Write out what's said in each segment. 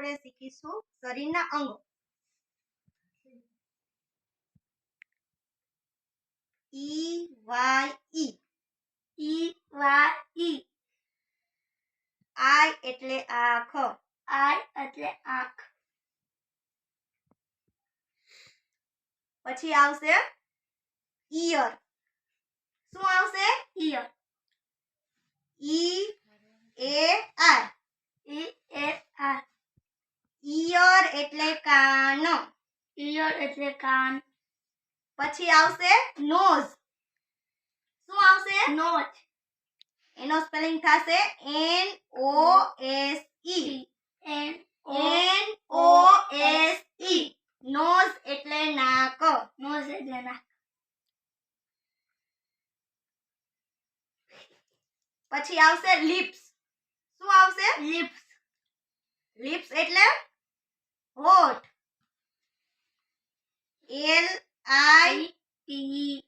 આપણે શીખીશું શરીરના અંગો. ઈ વાય ઈ આઈ એટલે આંખ. પછી આવશે ઈયર. શું આવશે? ઈયર. ઈ એ આર. ઈયર એટલે કાન. પછી આવશે નોઝ. શું આવશે? નોઝ. એનો સ્પેલિંગ થશે NOSE. નોઝ એટલે નાક. પછી આવશે લિપ્સ. શું આવશે? લિપ્સ એટલે હોઠ.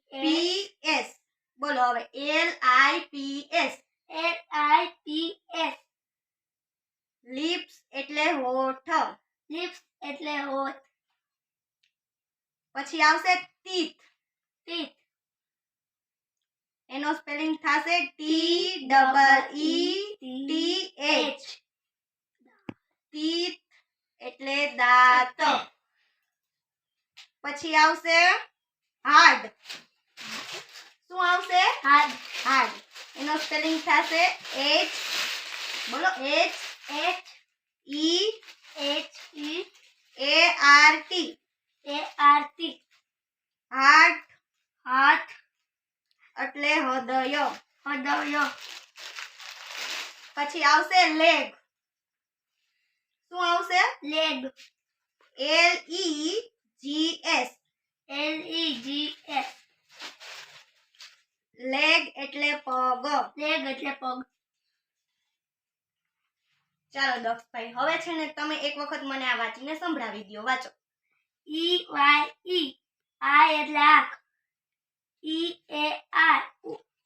LIPS. બોલો હવે LIPS. લિપ્સ એટલે હોઠ. પછી આવશે ટીથ. એનો સ્પેલિંગ થશે TEETH. ટીથ એટલે દાંત. પછી આવશે હાર્ડ. શું આવશે? હાર્ડ. એનો સ્પેલિંગ થશે બોલો HEART. હાર્ટ એટલે હૃદય. પછી આવશે લેગ. શું આવશે? લેગ. LEGS. લેગ એટલે પગ. ચાલો દક્ષભાઈ, હવે છે ને તમે એક વખત મને આ વાંચીને સંભળાવી દો. વાંચો. આઈ એટલે આંખ. EAR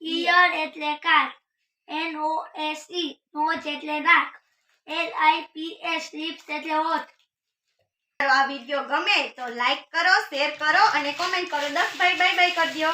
ઈયર એટલે કાન. NOSE નોઝ એટલે નાક. LIPS લિપ્સ એટલે હોઠ. આ વિડિયો ગમે તો લાઈક કરો, શેર કરો અને કોમેન્ટ કરો. દક્ષભાઈ બાય બાય કરી દો.